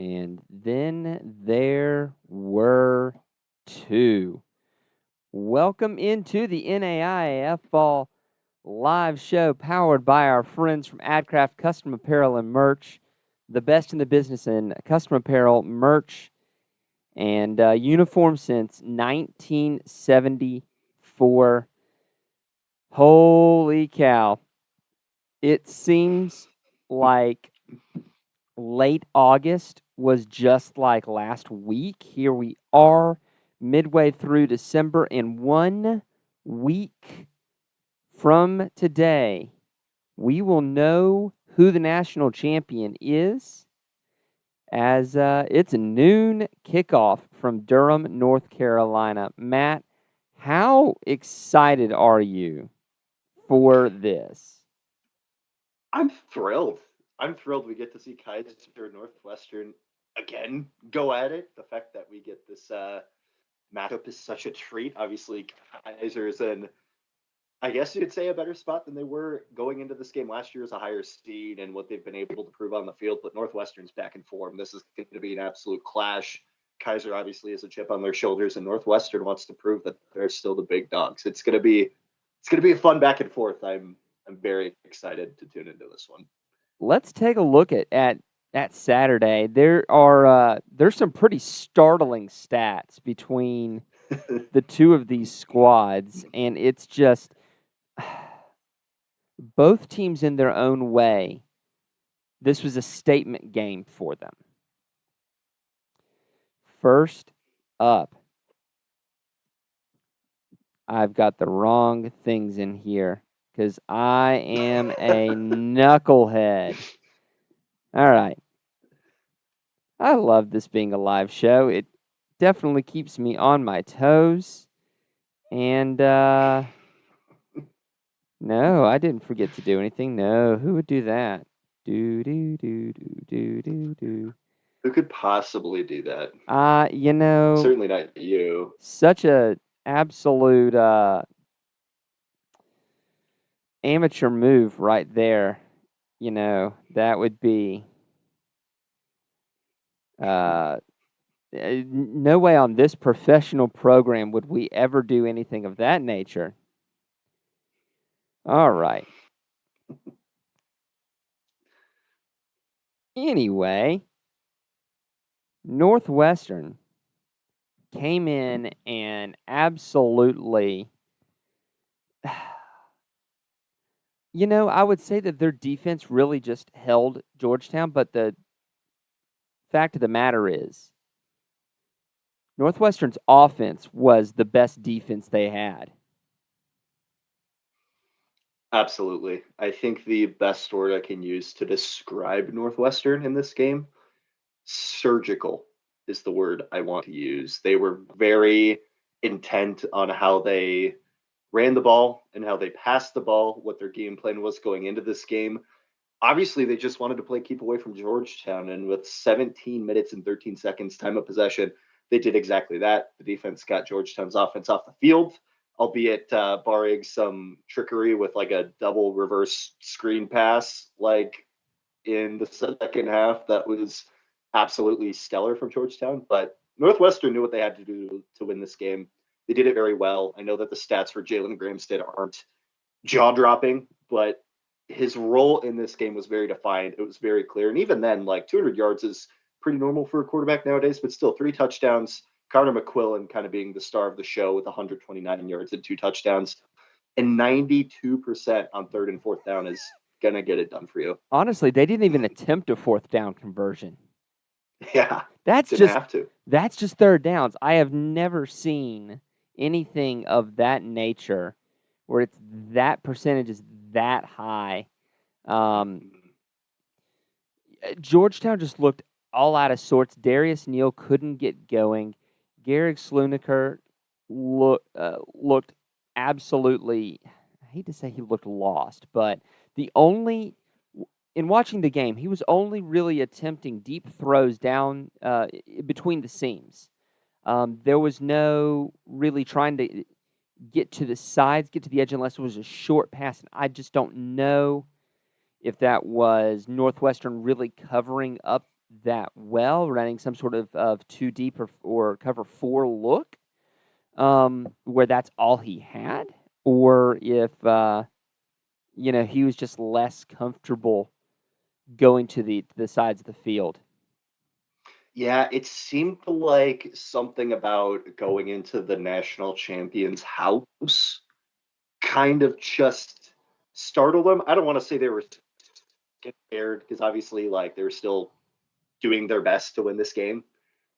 And then there were two. Welcome into the NAIAFBALL live show powered by our friends from AdCraft Custom Apparel and Merch, the best in the business in custom apparel, merch, and uniforms since 1974. Holy cow. It seems like late August was just like last week. Here we are, midway through December, and 1 week from today, we will know who the national champion is, as it's a noon kickoff from Durham, North Carolina. Matt, how excited are you for this? I'm thrilled. I'm thrilled we get to see Keiser and Northwestern again go at it. The fact that we get this matchup is such a treat. Obviously, Keiser is in, I guess you could say, a better spot than they were going into this game last year as a higher seed and what they've been able to prove on the field. But Northwestern's back in form. This is going to be an absolute clash. Keiser obviously has a chip on their shoulders, and Northwestern wants to prove that they're still the big dogs. It's going to be a fun back and forth. I'm very excited to tune into this one. Let's take a look at Saturday. There's some pretty startling stats between the two of these squads, and it's just both teams in their own way. This was a statement game for them. First up, I've got the wrong things in here because I am a knucklehead. All right. I love this being a live show. It definitely keeps me on my toes. And no, I didn't forget to do anything. No, who would do that? Do. Who could possibly do that? Certainly not you. Such a absolute amateur move right there. That would be no way on this professional program would we ever do anything of that nature. All right. Anyway, Northwestern came in and absolutely, I would say that their defense really just held Georgetown, but the fact of the matter is, Northwestern's offense was the best defense they had. Absolutely. I think the best word I can use to describe Northwestern in this game, surgical, is the word I want to use. They were very intent on how they ran the ball and how they passed the ball, what their game plan was going into this game. Obviously, they just wanted to play keep away from Georgetown, and with 17 minutes and 13 seconds time of possession, they did exactly that. The defense got Georgetown's offense off the field, albeit barring some trickery with like a double reverse screen pass, like in the second half, that was absolutely stellar from Georgetown. But Northwestern knew what they had to do to win this game. They did it very well. I know that the stats for Jalen Gramstead aren't jaw-dropping, but his role in this game was very defined. It was very clear. And even then, like 200 yards is pretty normal for a quarterback nowadays, but still 3 touchdowns. Connor McQuillan kind of being the star of the show with 129 yards and 2 touchdowns. And 92% on 3rd and 4th down is going to get it done for you. Honestly, they didn't even attempt a 4th down conversion. Yeah. That's just 3rd downs. I have never seen anything of that nature where it's that percentage is that high. Georgetown just looked all out of sorts. Darius Neal couldn't get going. Garrick Slunaker looked absolutely, I hate to say he looked lost, but in watching the game, he was only really attempting deep throws down between the seams. There was no really trying to get to the sides, get to the edge, unless it was a short pass. And I just don't know if that was Northwestern really covering up that well, running some sort of two deep or cover four look, where that's all he had, or if he was just less comfortable going to the sides of the field. Yeah, it seemed like something about going into the national champion's house kind of just startled them. I don't want to say they were scared because obviously, like, they were still doing their best to win this game.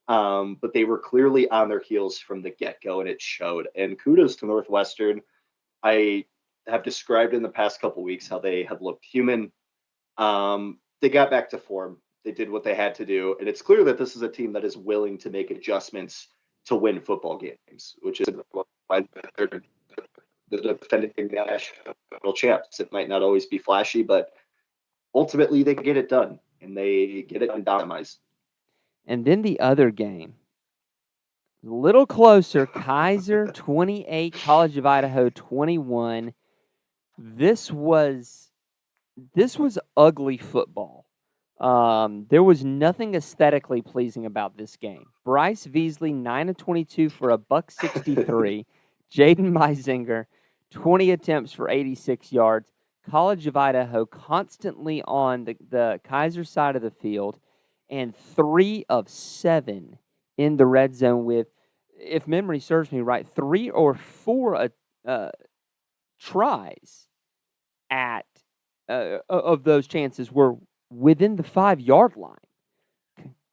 But they were clearly on their heels from the get go, and it showed. And kudos to Northwestern. I have described in the past couple weeks how they have looked human. They got back to form. They did what they had to do, and it's clear that this is a team that is willing to make adjustments to win football games, which is why they're the defending national champs. It might not always be flashy, but ultimately they get it done, and they get it dynamized. And then the other game, a little closer, Keiser 28, College of Idaho 21. This was ugly football. There was nothing aesthetically pleasing about this game. Bryce Veasley, 9 of 22 for a $163. Jaden Meisinger, 20 attempts for 86 yards. College of Idaho constantly on the Keiser side of the field, and 3 of 7 in the red zone with, if memory serves me right, 3 or 4 tries at of those chances were within the 5-yard line.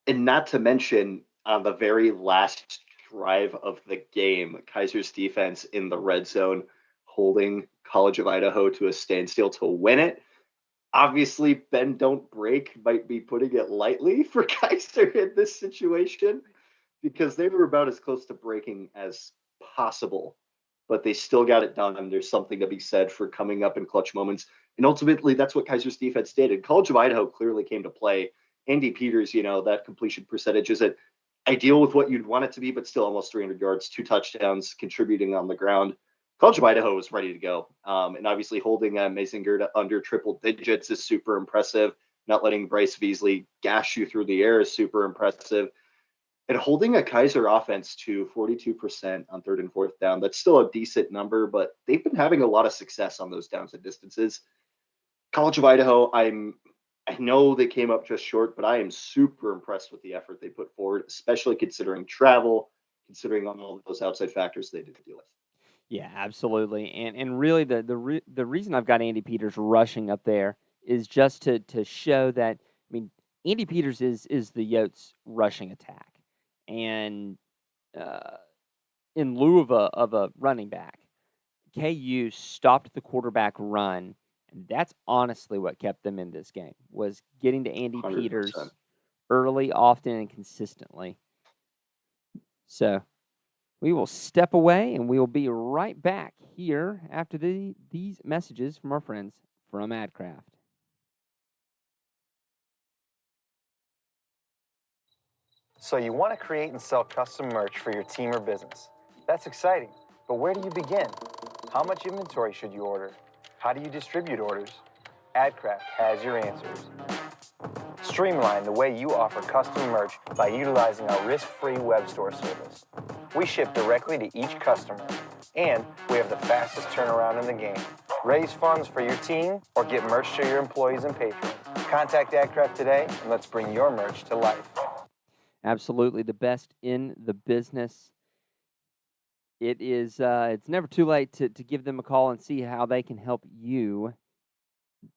And not to mention, on the very last drive of the game, Keiser's defense in the red zone holding College of Idaho to a standstill to win it. Obviously, bend don't break might be putting it lightly for Keiser in this situation, because they were about as close to breaking as possible, but they still got it done. And there's something to be said for coming up in clutch moments. And ultimately, that's what Keiser's defense did. And College of Idaho clearly came to play. Andy Peters, that completion percentage isn't ideal with what you'd want it to be, but still almost 300 yards, 2 touchdowns, contributing on the ground. College of Idaho was ready to go. And obviously holding Maisinger to under triple digits is super impressive. Not letting Bryce Veasley gash you through the air is super impressive. And holding a Keiser offense to 42% on third and fourth down, that's still a decent number, but they've been having a lot of success on those downs and distances. College of Idaho, I know they came up just short, but I am super impressed with the effort they put forward, especially considering travel, considering all of those outside factors they did deal with. Yeah, absolutely. And really the reason I've got Andy Peters rushing up there is just to show that, I mean, Andy Peters is the Yotes rushing attack. And in lieu of a running back, KU stopped the quarterback run. And that's honestly what kept them in this game, was getting to Andy 100%. Peters early, often, and consistently. So we will step away, and we will be right back here after these messages from our friends from AdCraft. So you want to create and sell custom merch for your team or business. That's exciting, but where do you begin? How much inventory should you order? How do you distribute orders? AdCraft has your answers. Streamline the way you offer custom merch by utilizing our risk-free web store service. We ship directly to each customer, and we have the fastest turnaround in the game. Raise funds for your team or get merch to your employees and patrons. Contact AdCraft today, and let's bring your merch to life. Absolutely, the best in the business. It is. It's never too late to give them a call and see how they can help you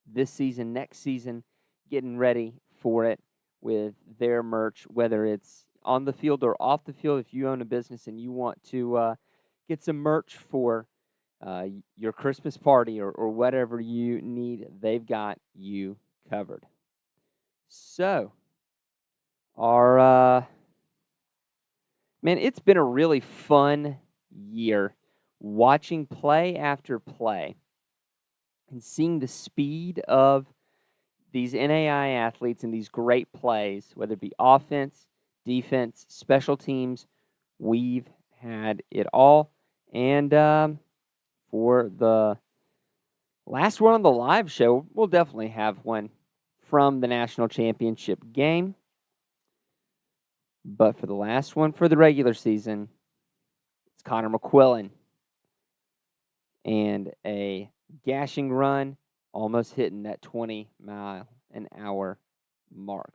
this season, next season, getting ready for it with their merch, whether it's on the field or off the field. If you own a business and you want to get some merch for your Christmas party or whatever you need, they've got you covered. So, man, it's been a really fun year watching play after play and seeing the speed of these NAI athletes and these great plays, whether it be offense, defense, special teams. We've had it all. And for the last one on the live show, we'll definitely have one from the national championship game. But for the last one for the regular season, it's Connor McQuillan. And a gashing run, almost hitting that 20-mile-an-hour mark.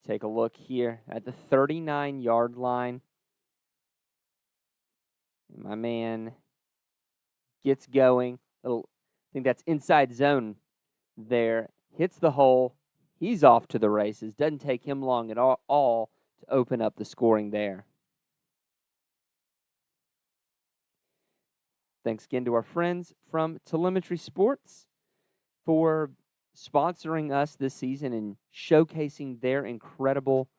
Take a look here at the 39-yard line. My man gets going. I think that's inside zone there. Hits the hole. He's off to the races. Doesn't take him long at all to open up the scoring there. Thanks again to our friends from Telemetry Sports for sponsoring us this season and showcasing their incredible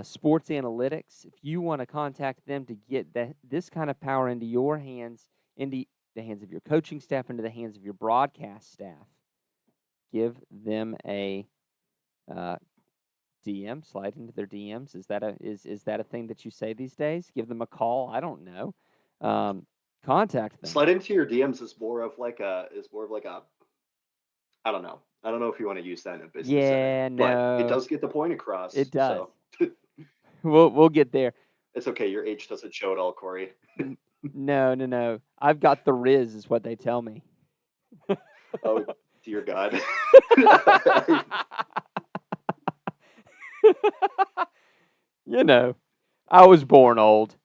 sports analytics. If you want to contact them to get this kind of power into your hands, into the hands of your coaching staff, into the hands of your broadcast staff, give them a DM. Slide into their DMs. Is that a thing that you say these days? Give them a call. I don't know. Contact them. Slide into your DMs is more of like a I don't know. I don't know if you want to use that in a business setting, but it does get the point across. It does. So. We'll get there. It's okay. Your age doesn't show at all, Corey. No. I've got the Riz, is what they tell me. Oh, dear God. I was born old.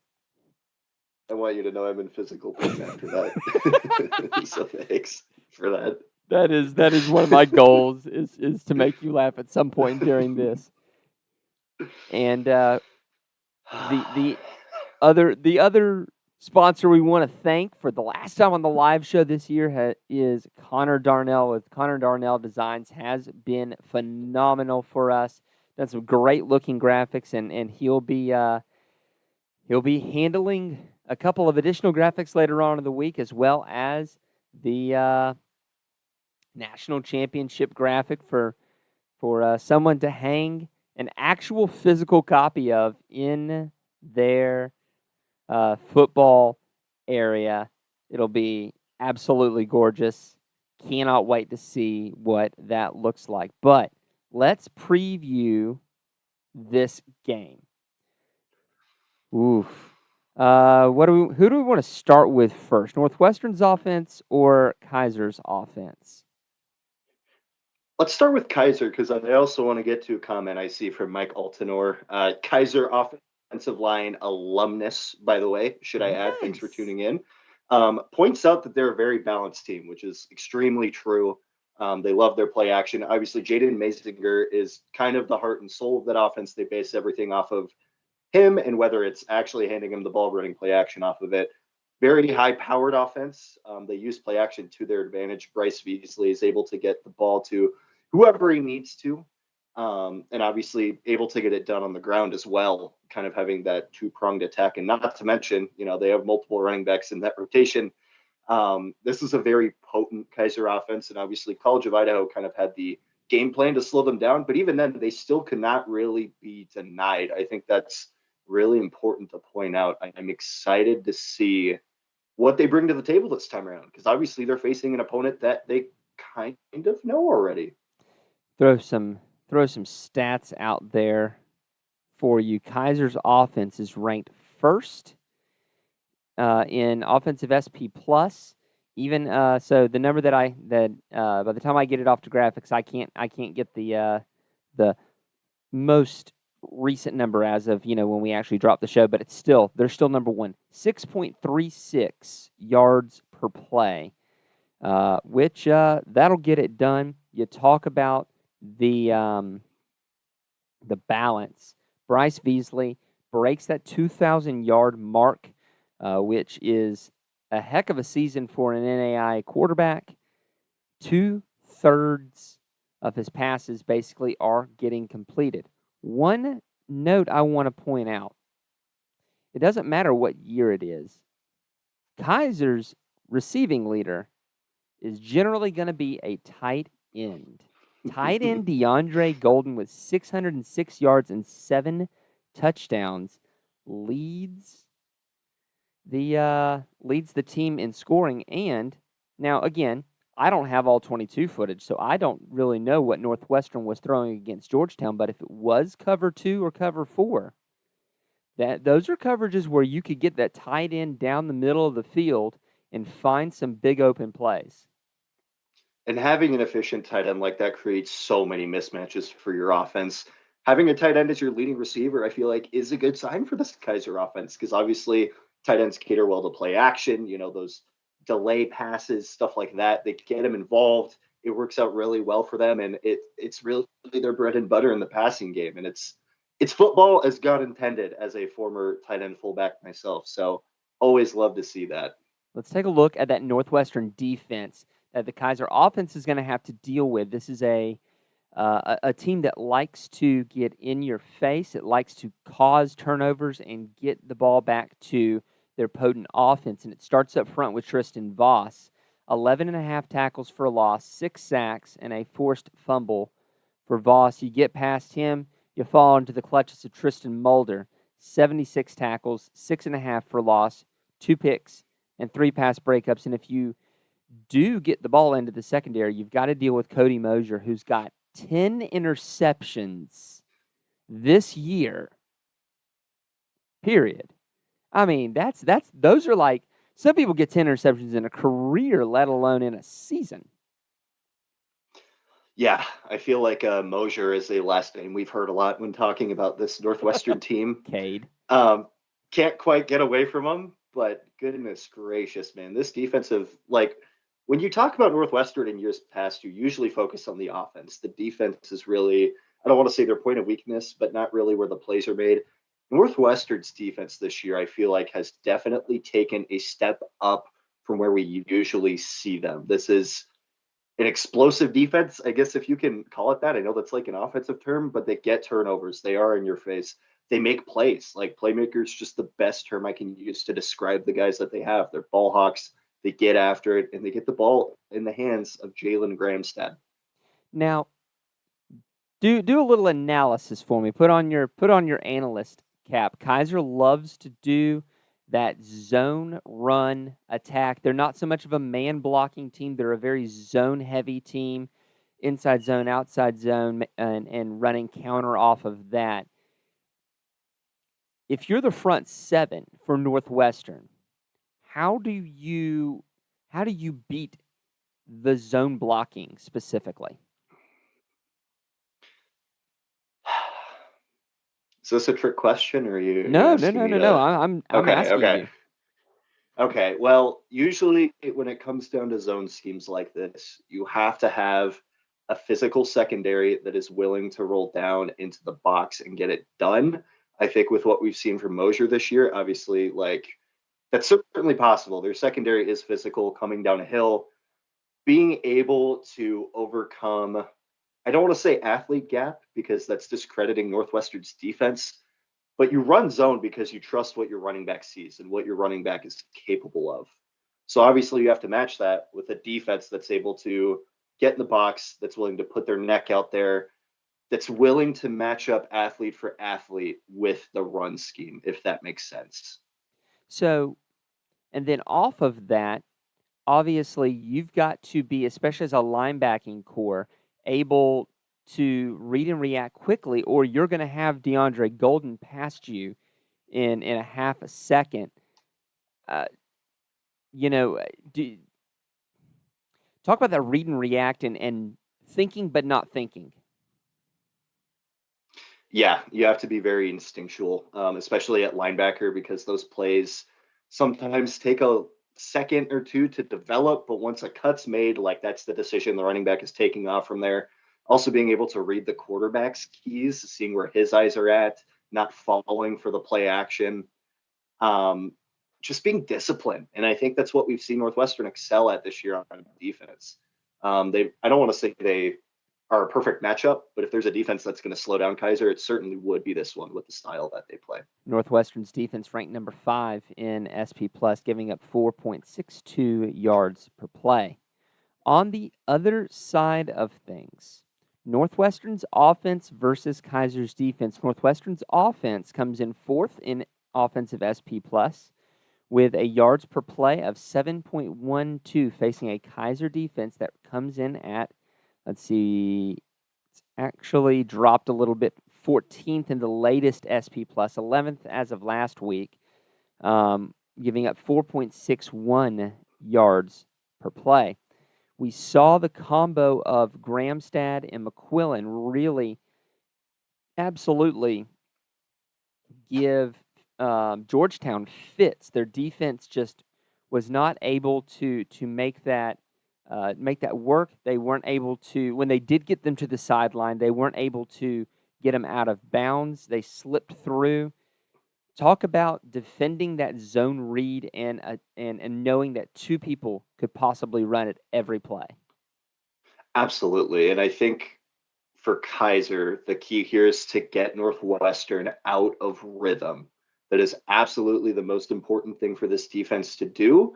I want you to know I'm in physical pain after that. So thanks for that. That is one of my goals is to make you laugh at some point during this. And the other sponsor we want to thank for the last time on the live show this year is Connor Darnell with Connor Darnell Designs. Has been phenomenal for us. Done some great looking graphics, and he'll be handling a couple of additional graphics later on in the week, as well as the national championship graphic for someone to hang an actual physical copy of in their football area. It'll be absolutely gorgeous. Cannot wait to see what that looks like. But let's preview this game. Oof. Who do we want to start with first? Northwestern's offense or Keiser's offense? Let's start with Keiser, because I also want to get to a comment I see from Mike Altenor. Keiser offensive line alumnus, by the way, should I add? Thanks for tuning in. Points out that they're a very balanced team, which is extremely true. They love their play action. Obviously, Jaden Mazinger is kind of the heart and soul of that offense. They base everything off of him, and whether it's actually handing him the ball, running play action off of it. Very high-powered offense. They use play action to their advantage. Bryce Beasley is able to get the ball to whoever he needs to, and obviously able to get it done on the ground as well, kind of having that two-pronged attack. And not to mention, they have multiple running backs in that rotation. This is a very potent Keiser offense, and obviously College of Idaho kind of had the game plan to slow them down, but even then, they still could not really be denied. I think that's really important to point out. I'm excited to see what they bring to the table this time around, because obviously they're facing an opponent that they kind of know already. Throw some stats out there for you. Keiser's offense is ranked first in offensive SP plus. Even so, the number that by the time I get it off to graphics, I can't get the most recent number as of when we actually dropped the show, but they're still number one. 6.36 yards per play, which that'll get it done. You talk about the balance. Bryce Beasley breaks that 2,000-yard mark, which is a heck of a season for an NAIA quarterback. 2/3 of his passes basically are getting completed. One note I want to point out, it doesn't matter what year it is. Keiser's receiving leader is generally going to be a tight end. Tight end DeAndre Golden with 606 yards and 7 touchdowns leads the team in scoring. And now again, I don't have all 22 footage, so I don't really know what Northwestern was throwing against Georgetown. But if it was cover 2 or cover 4, those are coverages where you could get that tight end down the middle of the field and find some big open plays. And having an efficient tight end like that creates so many mismatches for your offense. Having a tight end as your leading receiver, I feel like, is a good sign for this Keiser offense, because obviously tight ends cater well to play action, those delay passes, stuff like that. They get them involved. It works out really well for them, and it's really their bread and butter in the passing game. And it's football as God intended, as a former tight end fullback myself. So always love to see that. Let's take a look at that Northwestern defense that the Keiser offense is going to have to deal with. This is a team that likes to get in your face. It likes to cause turnovers and get the ball back to their potent offense. And it starts up front with Tristan Voss. 11.5 tackles for a loss, 6 sacks, and a forced fumble for Voss. You get past him, you fall into the clutches of Tristan Mulder. 76 tackles, 6.5 for loss, 2 picks, and 3 pass breakups. And if you do get the ball into the secondary, you've got to deal with Cody Mosier, who's got 10 interceptions this year. Period. I mean, those are like, some people get 10 interceptions in a career, let alone in a season. Yeah, I feel like Mosier is a last name we've heard a lot when talking about this Northwestern team. Cade. Can't quite get away from him, but goodness gracious, man. This defensive, when you talk about Northwestern in years past, you usually focus on the offense. The defense is really, I don't want to say their point of weakness, but not really where the plays are made. Northwestern's defense this year, I feel like, has definitely taken a step up from where we usually see them. This is an explosive defense, I guess, if you can call it that. I know that's like an offensive term, but they get turnovers. They are in your face. They make plays. Like, playmakers, just the best term I can use to describe the guys that they have. They're ball hawks. They get after it, and they get the ball in the hands of Jalen Gramstad. Now, do a little analysis for me. Put on your analyst cap. Keiser loves to do that zone run attack. They're not so much of a man blocking team. They're a very zone heavy team, inside zone, outside zone, and running counter off of that. If you're the front 7 for Northwestern, how do you beat the zone blocking specifically? Is this a trick question, or are you No. asking me to... I'm asking you. Okay. Well, usually when it comes down to zone schemes like this, you have to have a physical secondary that is willing to roll down into the box and get it done. I think with what we've seen from Mosier this year, obviously, that's certainly possible. Their secondary is physical, coming down a hill, being able to overcome, I don't want to say athlete gap, because that's discrediting Northwestern's defense, but you run zone because you trust what your running back sees and what your running back is capable of. So obviously you have to match that with a defense that's able to get in the box, that's willing to put their neck out there, that's willing to match up athlete for athlete with the run scheme, if that makes sense. So, and then off of that, obviously you've got to be, especially as a linebacking core, able to read and react quickly, or you're going to have DeAndre Golden past you in a half a second. Talk about that read and react and thinking but not thinking. Yeah, you have to be very instinctual, especially at linebacker, because those plays sometimes take a second or two to develop, but once a cut's made, that's the decision. The running back is taking off from there. Also being able to read the quarterback's keys, seeing where his eyes are at, not falling for the play action, just being disciplined. And I think that's what we've seen Northwestern excel at this year on defense. I don't want to say they are a perfect matchup, but if there's a defense that's going to slow down Keiser, it certainly would be this one with the style that they play. Northwestern's defense ranked number 5 in SP+, giving up 4.62 yards per play. On the other side of things, Northwestern's offense versus Keiser's defense. Northwestern's offense comes in 4th in offensive SP+, with a yards per play of 7.12, facing a Keiser defense that comes in at, let's see, it's actually dropped a little bit, 14th in the latest SP plus, 11th as of last week, giving up 4.61 yards per play. We saw the combo of Gramstad and McQuillan really absolutely give Georgetown fits. Their defense just was not able to make that work. They weren't able to, when they did get them to the sideline, they weren't able to get them out of bounds. They slipped through. Talk about defending that zone read and knowing that two people could possibly run it every play. Absolutely. And I think for Keiser, the key here is to get Northwestern out of rhythm. That is absolutely the most important thing for this defense to do.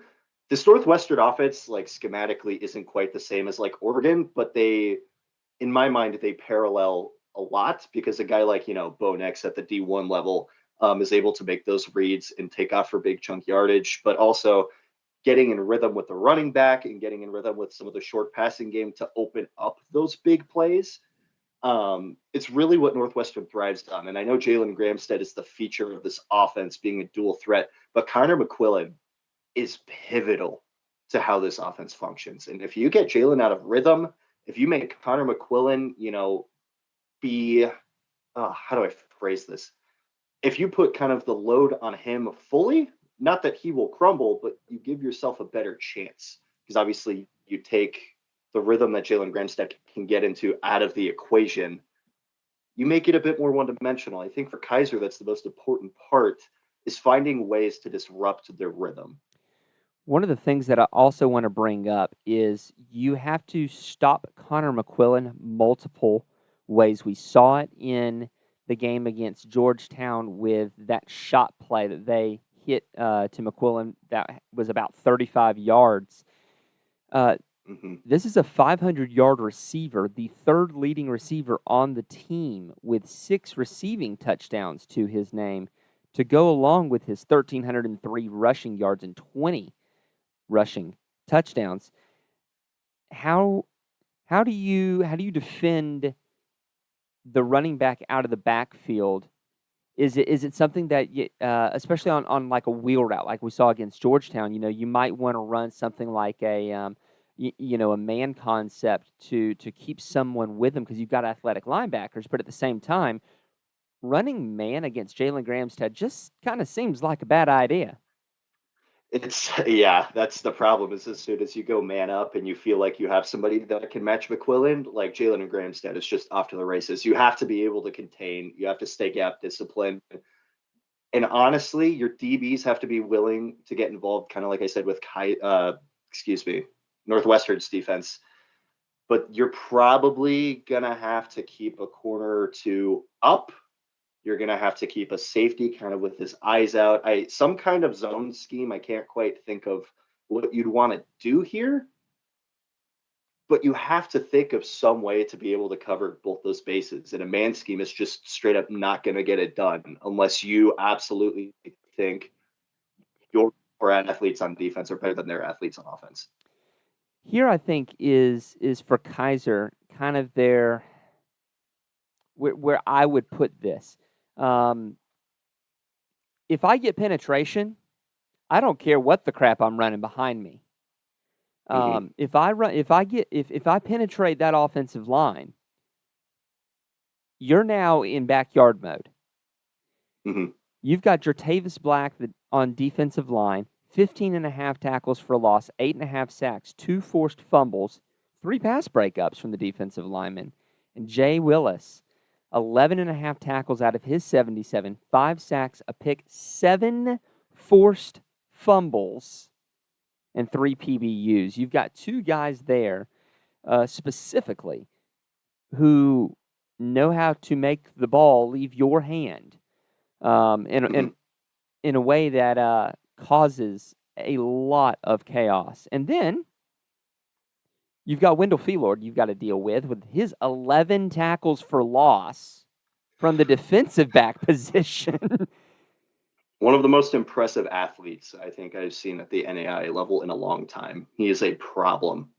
This Northwestern offense, like schematically, isn't quite the same as like Oregon, but they, in my mind, they parallel a lot because a guy like, Bo Nix at the D1 level is able to make those reads and take off for big chunk yardage, but also getting in rhythm with the running back and getting in rhythm with some of the short passing game to open up those big plays. It's really what Northwestern thrives on. And I know Jalen Gramstad is the feature of this offense being a dual threat, but Connor McQuillan is pivotal to how this offense functions. And if you get Jalen out of rhythm, if you make Connor McQuillan, be, how do I phrase this? If you put kind of the load on him fully, not that he will crumble, but you give yourself a better chance because obviously you take the rhythm that Jalen Gramstad can get into out of the equation. You make it a bit more one-dimensional. I think for Keiser, that's the most important part is finding ways to disrupt their rhythm. One of the things that I also want to bring up is you have to stop Connor McQuillan multiple ways. We saw it in the game against Georgetown with that shot play that they hit to McQuillan that was about 35 yards. This is a 500-yard receiver, the third leading receiver on the team with 6 receiving touchdowns to his name to go along with his 1,303 rushing yards and 20 rushing touchdowns. How do you defend the running back out of the backfield? Is it something that especially on like a wheel route like we saw against Georgetown, you might want to run something like a a man concept to keep someone with them because you've got athletic linebackers, but at the same time, running man against Jalen Gramstad just kind of seems like a bad idea. That's the problem is as soon as you go man up and you feel like you have somebody that can match McQuillan, like Jalen and Gramstad is just off to the races. You have to be able to contain, you have to stay gap discipline. And honestly, your DBs have to be willing to get involved, kind of like I said with Northwestern's defense. But you're probably going to have to keep a corner or two up. You're going to have to keep a safety kind of with his eyes out. Some kind of zone scheme. I can't quite think of what you'd want to do here, but you have to think of some way to be able to cover both those bases. And a man scheme is just straight up not going to get it done unless you absolutely think your athletes on defense are better than their athletes on offense. Here, I think is for Keiser kind of their where I would put this. If I get penetration, I don't care what the crap I'm running behind me. If I penetrate that offensive line, you're now in backyard mode. You've got Jertavis Black on defensive line, 15.5 tackles for loss, 8.5 sacks, 2 forced fumbles, 3 pass breakups from the defensive lineman, and Jay Willis, 11.5 tackles out of his 77, 5 sacks, a pick, 7 forced fumbles, and 3 PBUs. You've got 2 guys there specifically who know how to make the ball leave your hand in a way that causes a lot of chaos. And then you've got Wendell Feelord you've got to deal with his 11 tackles for loss from the defensive back position. One of the most impressive athletes I think I've seen at the NAIA level in a long time. He is a problem.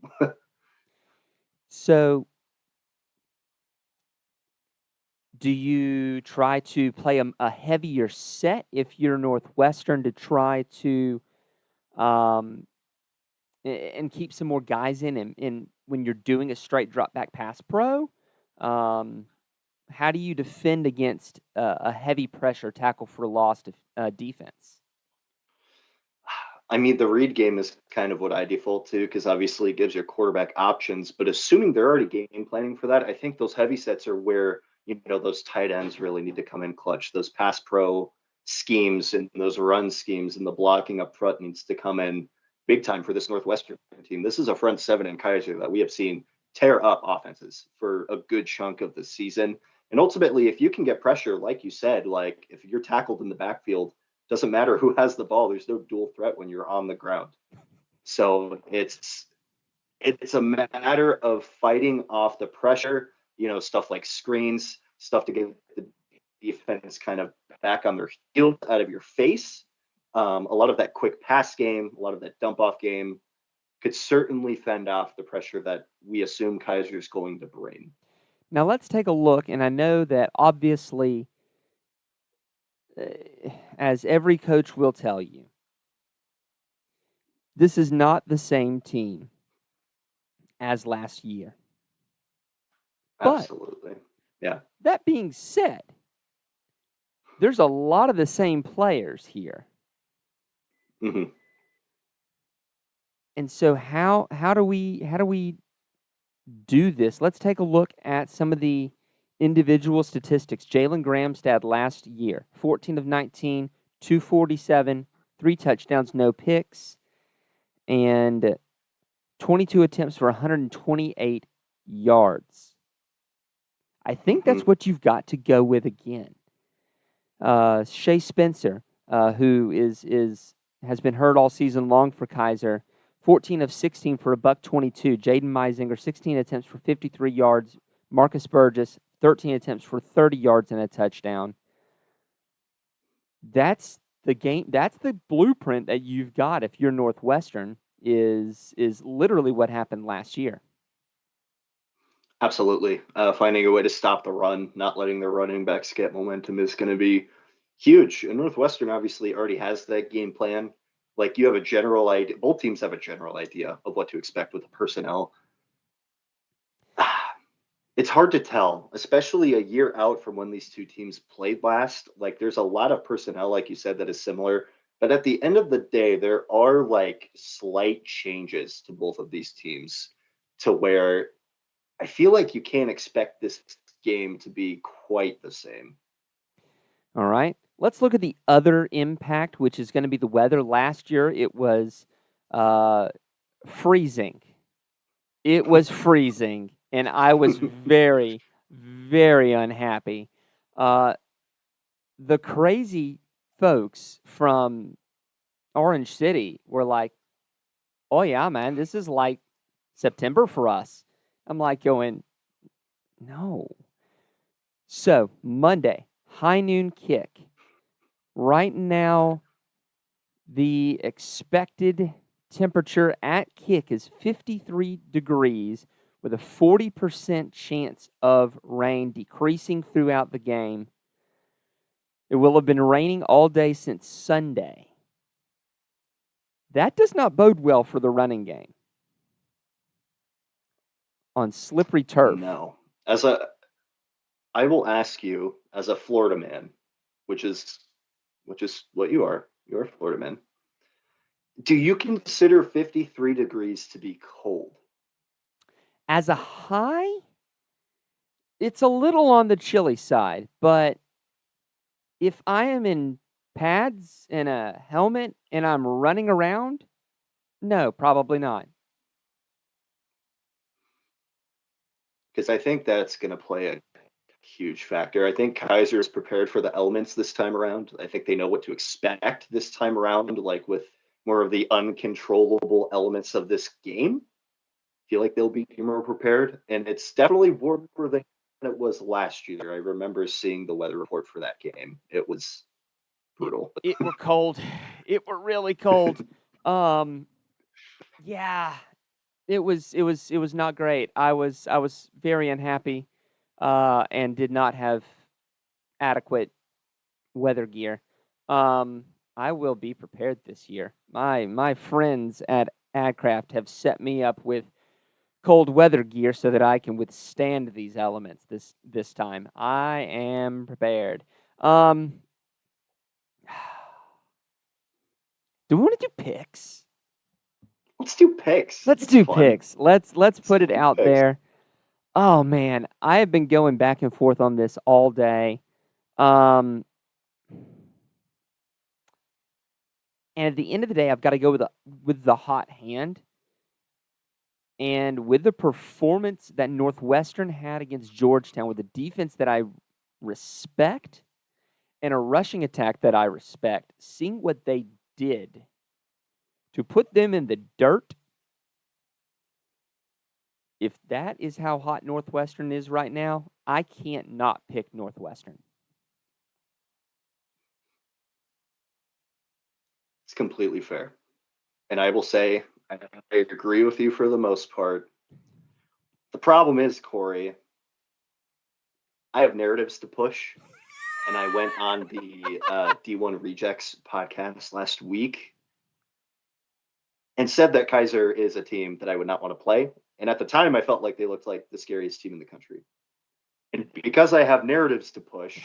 So, do you try to play a heavier set if you're Northwestern to try to um, and keep some more guys in when you're doing a straight drop back pass pro? Um, how do you defend against a heavy pressure tackle for loss defense? I mean, the read game is kind of what I default to because obviously it gives your quarterback options. But assuming they're already game planning for that, I think those heavy sets are where those tight ends really need to come in clutch. Those pass pro schemes and those run schemes and the blocking up front needs to come in big time for this Northwestern team. This is a front seven in Keiser that we have seen tear up offenses for a good chunk of the season. And ultimately, if you can get pressure, like you said, like if you're tackled in the backfield, doesn't matter who has the ball. There's no dual threat when you're on the ground. So it's a matter of fighting off the pressure, stuff like screens, stuff to get the defense kind of back on their heels out of your face. A lot of that quick pass game, a lot of that dump off game could certainly fend off the pressure that we assume Keiser is going to bring. Now let's take a look, and I know that obviously, as every coach will tell you, this is not the same team as last year. Absolutely. Yeah. That being said, there's a lot of the same players here. Mm-hmm. And so how do we do this? Let's take a look at some of the individual statistics. Jalen Gramstad last year, 14 of 19, 247, 3 touchdowns, no picks, and 22 attempts for 128 yards. I think that's what you've got to go with again. Shea Spencer, who has been hurt all season long for Keiser, 14 of 16 for $122. Jaden Meisinger, 16 attempts for 53 yards. Marcus Burgess, 13 attempts for 30 yards and a touchdown. That's the game. That's the blueprint that you've got if you're Northwestern. Is literally what happened last year. Absolutely. Finding a way to stop the run, not letting their running backs get momentum is going to be huge. And Northwestern obviously already has that game plan. Like you have a general idea, both teams have a general idea of what to expect with the personnel. It's hard to tell, especially a year out from when these two teams played last. Like there's a lot of personnel, like you said, that is similar. But at the end of the day, there are like slight changes to both of these teams to where I feel like you can't expect this game to be quite the same. All right. Let's look at the other impact, which is going to be the weather. Last year, it was freezing. It was freezing, and I was very, very unhappy. The crazy folks from Orange City were like, oh, yeah, man, this is like September for us. I'm like going, no. So, Monday, high noon kick. Right now, the expected temperature at kick is 53 degrees with a 40% chance of rain decreasing throughout the game. It will have been raining all day since Sunday. That does not bode well for the running game on slippery turf. No. I will ask you as a Florida man, which is what you are. You're a Florida man. Do you consider 53 degrees to be cold? As a high, it's a little on the chilly side, but if I am in pads and a helmet and I'm running around, no, probably not. Because I think that's going to play a huge factor. I think Keiser is prepared for the elements this time around. I think they know what to expect this time around, like with more of the uncontrollable elements of this game. I feel like they'll be more prepared, and it's definitely warmer than it was last year. I remember seeing the weather report for that game. It was brutal. It were cold. It were really cold. Yeah, it was not great. I was very unhappy, and did not have adequate weather gear. I will be prepared this year. My friends at AdCraft have set me up with cold weather gear so that I can withstand these elements this time. I am prepared. Do we want to do picks? Let's do picks. Let's It's do fun. picks. Let's put it do out picks. there. Oh man, I have been going back and forth on this all day. And at the end of the day, I've got to go with the hot hand. And with the performance that Northwestern had against Georgetown, with the defense that I respect and a rushing attack that I respect, seeing what they did to put them in the dirt, if that is how hot Northwestern is right now, I can't not pick Northwestern. It's completely fair. And I will say, I agree with you for the most part. The problem is, Corey, I have narratives to push. And I went on the D1 Rejects podcast last week and said that Keiser is a team that I would not want to play. And at the time, I felt like they looked like the scariest team in the country. And because I have narratives to push,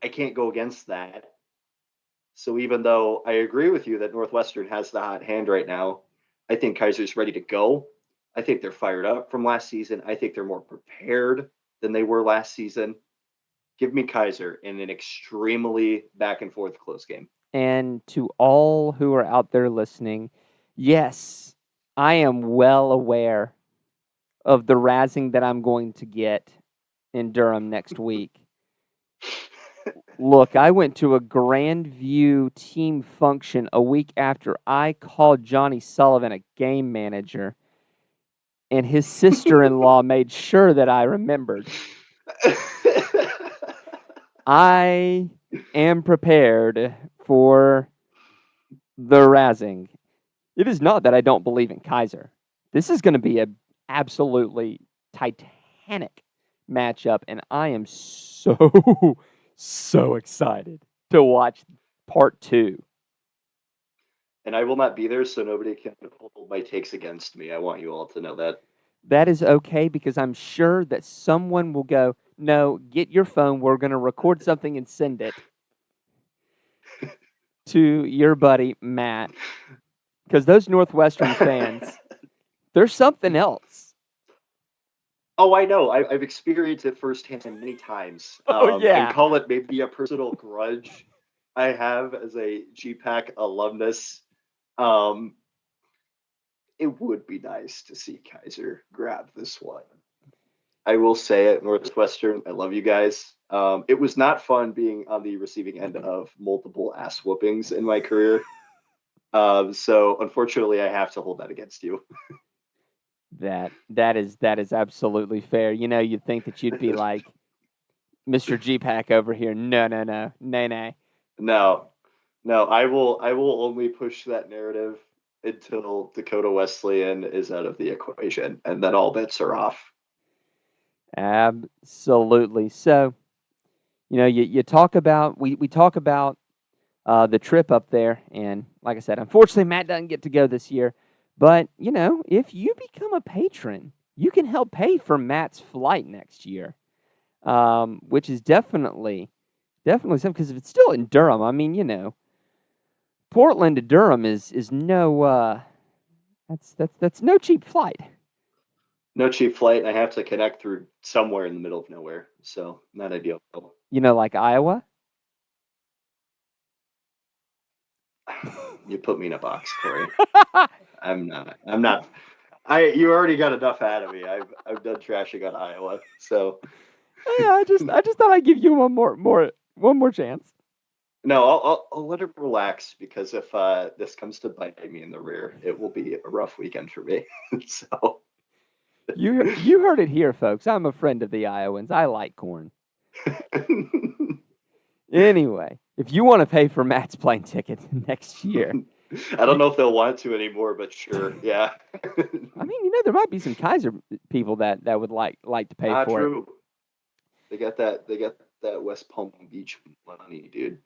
I can't go against that. So even though I agree with you that Northwestern has the hot hand right now, I think Kaiser's ready to go. I think they're fired up from last season. I think they're more prepared than they were last season. Give me Keiser in an extremely back and forth close game. And to all who are out there listening, yes, I am well aware of the razzing that I'm going to get in Durham next week. Look, I went to a Grandview team function a week after I called Johnny Sullivan a game manager, and his sister-in-law made sure that I remembered. I am prepared for the razzing. It is not that I don't believe in Keiser. This is going to be an absolutely titanic matchup, and I am so excited to watch part 2. And I will not be there, so nobody can hold my takes against me. I want you all to know that. That is okay, because I'm sure that someone will go, no, get your phone. We're going to record something and send it to your buddy, Matt. Because those Northwestern fans, there's something else. Oh, I know. I've experienced it firsthand many times. Yeah. And call it maybe a personal grudge I have as a GPAC alumnus. It would be nice to see Keiser grab this one. I will say it, Northwestern, I love you guys. It was not fun being on the receiving end of multiple ass whoopings in my career. So unfortunately, I have to hold that against you. That is absolutely fair. You know, you'd think that you'd be like Mr. GPAC over here. No. No. I will only push that narrative until Dakota Wesleyan is out of the equation, and then all bets are off. Absolutely. So, you know, you talk about we talk about the trip up there, and like I said, unfortunately, Matt doesn't get to go this year. But you know, if you become a patron, you can help pay for Matt's flight next year, which is definitely something. Because if it's still in Durham, I mean, you know, Portland to Durham is no that's no cheap flight. No cheap flight. I have to connect through somewhere in the middle of nowhere, so not ideal. You know, like Iowa. You put me in a box, Corey. I'm not. You already got enough out of me. I've done trashing on Iowa, so Yeah, I just thought I'd give you one more chance. no, I'll let it relax, because if this comes to bite me in the rear, it will be a rough weekend for me. So you heard it here, folks. I'm a friend of the Iowans. I like corn. Anyway, If you want to pay for Matt's plane ticket next year, I don't know if they'll want to anymore, but sure, yeah. I mean, there might be some Keiser people that would like to pay for True. They got that West Palm Beach money, dude.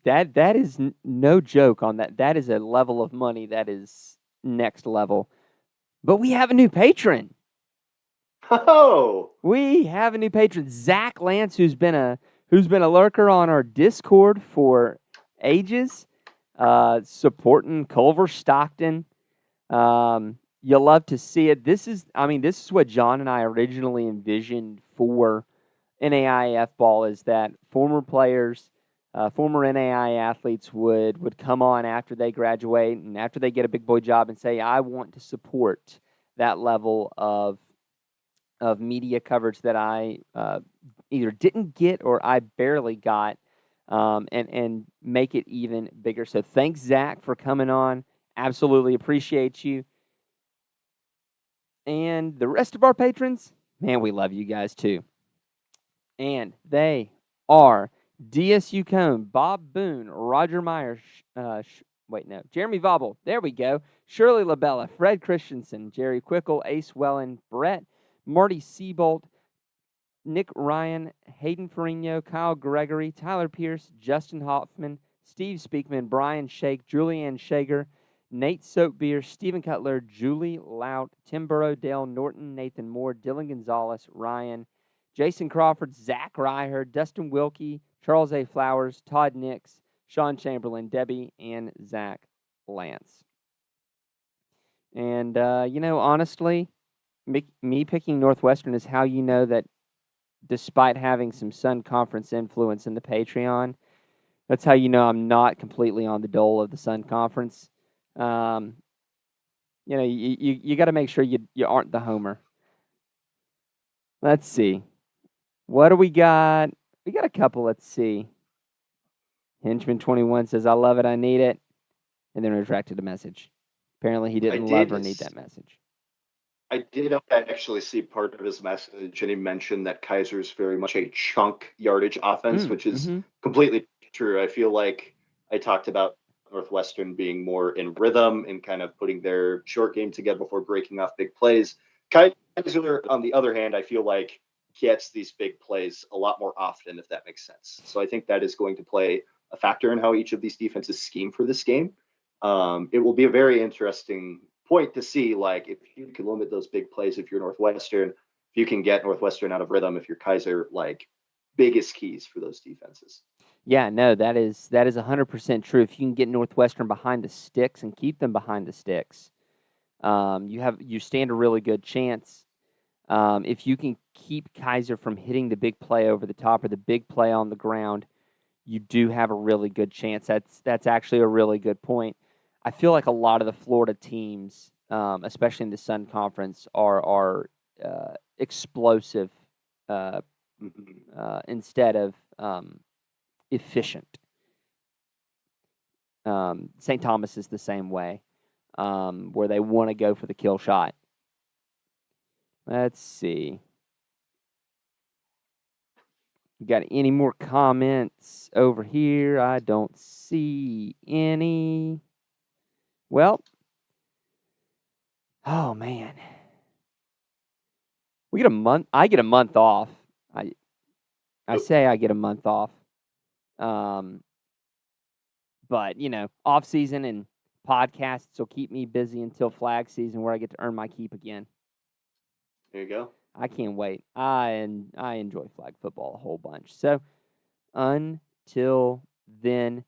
it. That is no joke on that. That is a level of money that is next level. But we have a new patron. Oh, We have a new patron, Zach Lance, who's been a lurker on our Discord for ages, supporting Culver Stockton. You'll love to see it. This is what John and I originally envisioned for NAIF ball, is that former players, former NAI athletes would come on after they graduate and after they get a big boy job and say, I want to support that level of media coverage that I either didn't get or I barely got, and make it even bigger. So thanks, Zach, for coming on. Absolutely appreciate you. And the rest of our patrons, man, we love you guys too. And they are DSU Cone, Bob Boone, Roger Meyer, Jeremy Vobble, there we go, Shirley Labella, Fred Christensen, Jerry Quickle, Ace Wellen, Brett, Marty Seabolt, Nick Ryan, Hayden Ferrigno, Kyle Gregory, Tyler Pierce, Justin Hoffman, Steve Speakman, Brian Shake, Julianne Shager, Nate Soapbeer, Stephen Cutler, Julie Lout, Tim Burrow, Dale Norton, Nathan Moore, Dylan Gonzalez, Ryan, Jason Crawford, Zach Reiher, Dustin Wilkie, Charles A. Flowers, Todd Nix, Sean Chamberlain, Debbie, and Zach Lance. And, honestly, me picking Northwestern is how you know that despite having some Sun Conference influence in the Patreon, that's how you know I'm not completely on the dole of the Sun Conference. You got to make sure you aren't the homer. Let's see. What do we got? We got a couple. Let's see. Henchman21 says, I love it, I need it. And then retracted a message. Apparently he didn't love or need that message. I did actually see part of his message, and he mentioned that Keiser's very much a chunk yardage offense, which is completely true. I feel like I talked about Northwestern being more in rhythm and kind of putting their short game together before breaking off big plays. Keiser, on the other hand, I feel like gets these big plays a lot more often, if that makes sense. So I think that is going to play a factor in how each of these defenses scheme for this game. It will be a very interesting point to see, like, if you can limit those big plays, if you're Northwestern, if you can get Northwestern out of rhythm, if you're Keiser, like, biggest keys for those defenses. Yeah, no, that is 100% true. If you can get Northwestern behind the sticks and keep them behind the sticks, you stand a really good chance. If you can keep Keiser from hitting the big play over the top or the big play on the ground, you do have a really good chance. That's actually a really good point. I feel like a lot of the Florida teams, especially in the Sun Conference, are explosive instead of efficient. St. Thomas is the same way, where they want to go for the kill shot. Let's see. Got any more comments over here? I don't see any. Well, oh man, we get a month. I get a month off. I say I get a month off. But off season and podcasts will keep me busy until flag season, where I get to earn my keep again. There you go. I can't wait. I enjoy flag football a whole bunch. So until then,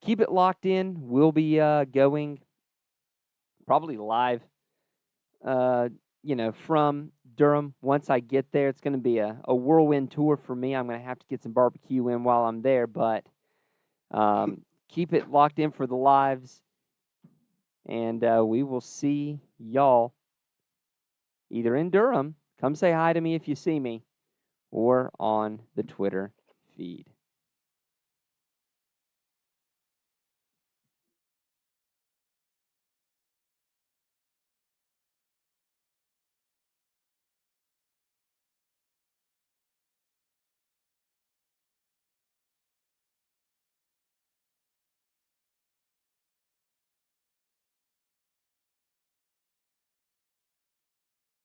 keep it locked in. We'll be going probably live, from Durham. Once I get there, it's going to be a whirlwind tour for me. I'm going to have to get some barbecue in while I'm there, but keep it locked in for the lives, and we will see y'all either in Durham. Come say hi to me if you see me, or on the Twitter feed.